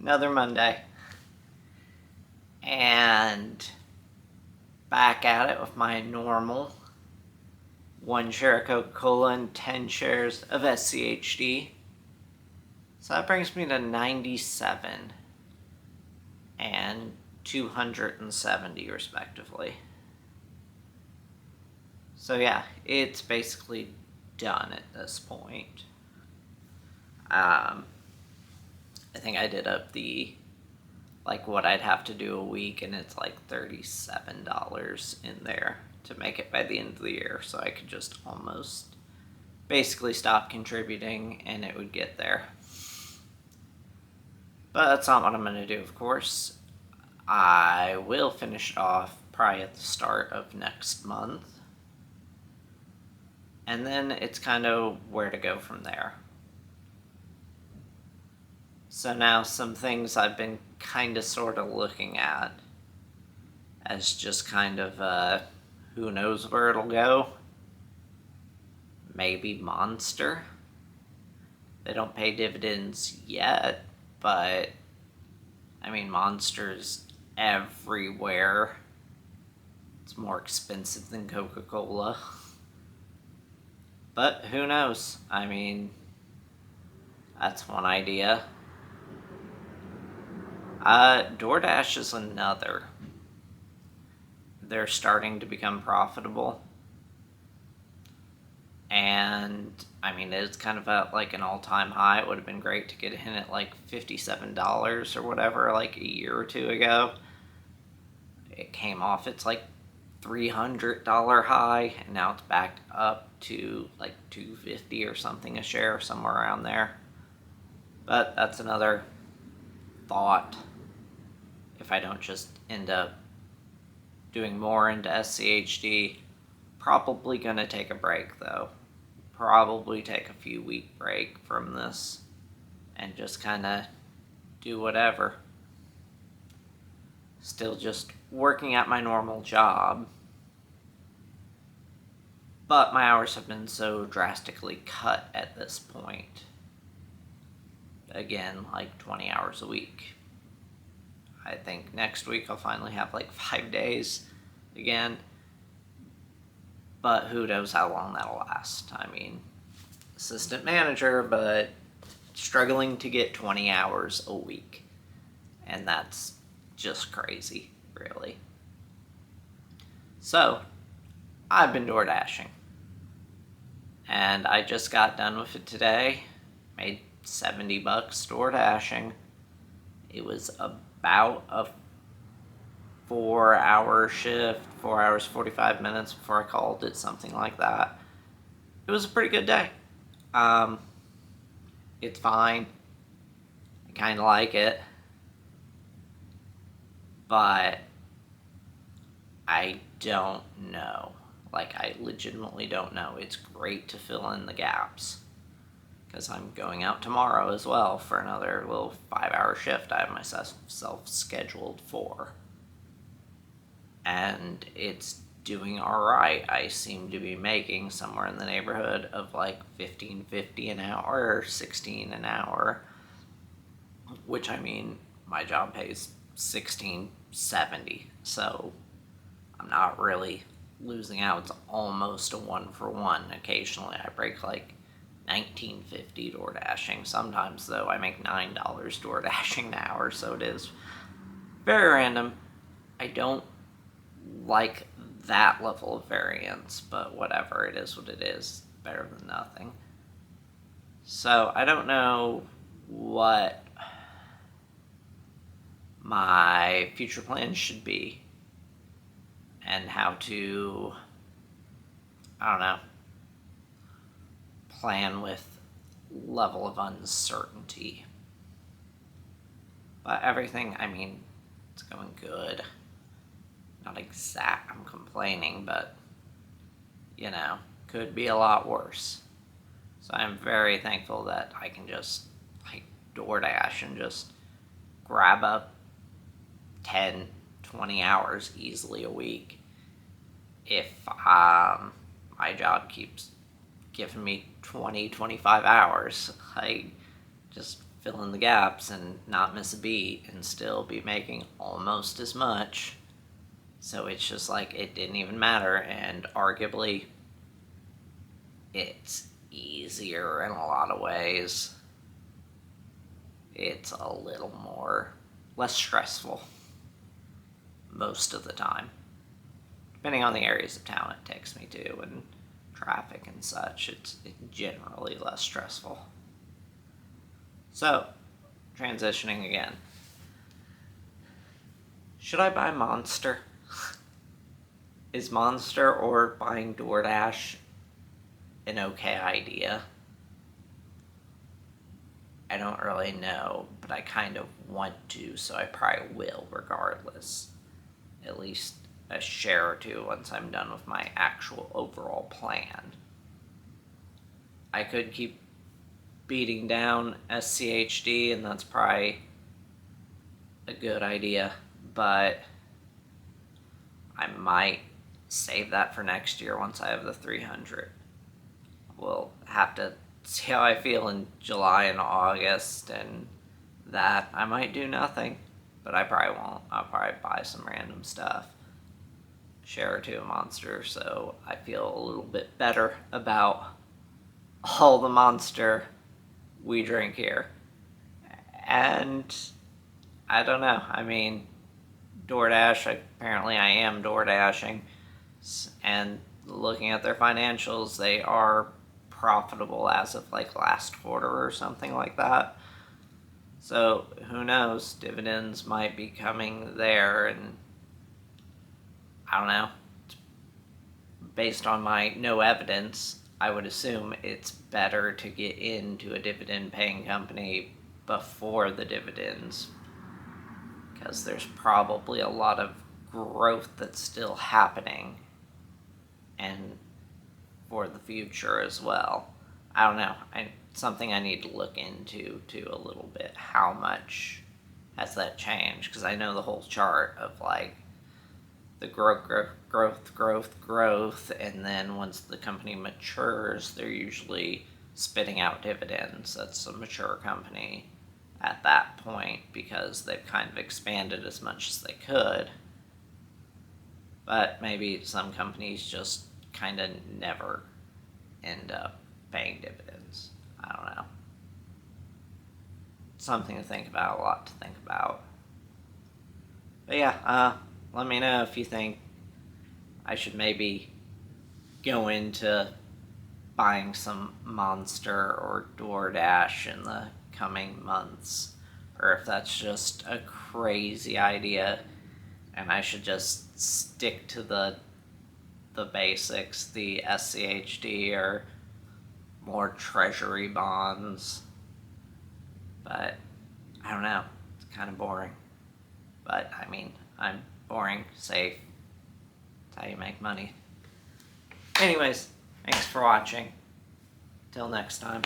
Another Monday. And back at it with my normal 1 share of Coca-Cola and 10 shares of SCHD. So that brings me to 97 and 270 respectively. So yeah, it's basically done at this point. I think I did up what I'd have to do a week, and it's like $37 in there to make it by the end of the year, so I could just almost basically stop contributing and it would get there. But that's not what I'm going to do, of course. I will finish it off probably at the start of next month. And then it's kind of where to go from there. So now some things I've been kind of sort of looking at as just kind of who knows where it'll go. Maybe Monster. They don't pay dividends yet, but I mean, Monster's everywhere. It's more expensive than Coca-Cola. But who knows? I mean, that's one idea. DoorDash is another. They're starting to become profitable. And, I mean, it's kind of at like an all-time high. It would have been great to get in at like $57 or whatever, like a year or two ago. It came off its like $300 high, and now it's back up to like $250 or something a share, somewhere around there. But that's another thought. If I don't just end up doing more into SCHD, probably gonna take a break though. Probably take a few week break from this and just kind of do whatever. Still just working at my normal job, but my hours have been so drastically cut at this point. Again, like 20 hours a week. I think next week I'll finally have like 5 days again. But who knows how long that'll last. I mean, assistant manager, but struggling to get 20 hours a week. And that's just crazy, really. So, I've been DoorDashing. And I just got done with it today. Made $70 DoorDashing. It was about a 4-hour shift, 4 hours, 45 minutes before I called it, something like that. It was a pretty good day. It's fine. I kind of like it. But I don't know. Like, I legitimately don't know. It's great to fill in the gaps. Because I'm going out tomorrow as well for another little 5-hour shift I have myself scheduled for. And it's doing alright. I seem to be making somewhere in the neighborhood of like $15.50 an hour or $16 an hour. Which, I mean, my job pays $16.70. So I'm not really losing out. It's almost a 1-for-1. Occasionally I break like $19.50 DoorDashing. Sometimes, though, I make $9 DoorDashing an hour, so it is very random. I don't like that level of variance, but whatever, it is what it is. Better than nothing. So, I don't know what my future plans should be and how to, I don't know, plan with level of uncertainty. But everything, I mean, it's going good. Not exact, I'm complaining, but, you know, could be a lot worse. So I'm very thankful that I can just, like, DoorDash and just grab up 10, 20 hours easily a week if my job keeps giving me 20, 25 hours. I just fill in the gaps and not miss a beat and still be making almost as much. So it's just like it didn't even matter, and arguably it's easier in a lot of ways. It's a little more less stressful most of the time. Depending on the areas of town it takes me to and traffic and such, it's generally less stressful. So, transitioning again. Should I buy Monster? Is Monster or buying DoorDash an okay idea? I don't really know, but I kind of want to, so I probably will regardless. At least a share or two once I'm done with my actual overall plan. I could keep beating down SCHD, and that's probably a good idea, but I might save that for next year once I have the 300. We'll have to see how I feel in July and August, and that I might do nothing, but I probably won't. I'll probably buy some random stuff, share or two of Monster, so I feel a little bit better about all the Monster we drink here. And I don't know, I mean, DoorDash, apparently I am DoorDashing, and looking at their financials, they are profitable as of like last quarter or something like that. So who knows, dividends might be coming there, and I don't know. Based on my no evidence, I would assume it's better to get into a dividend paying company before the dividends, because there's probably a lot of growth that's still happening, and for the future as well. I don't know. Something I need to look into too a little bit. How much has that changed? Because I know the whole chart of like the growth, and then once the company matures, they're usually spitting out dividends. That's a mature company at that point because they've kind of expanded as much as they could. But maybe some companies just kind of never end up paying dividends. I don't know. Something to think about, a lot to think about. But yeah, let me know if you think I should maybe go into buying some Monster or DoorDash in the coming months, or if that's just a crazy idea and I should just stick to the basics, the SCHD or more treasury bonds. But I don't know, it's kind of boring. But I mean, I'm boring, safe. That's how you make money. Anyways, thanks for watching. Till next time.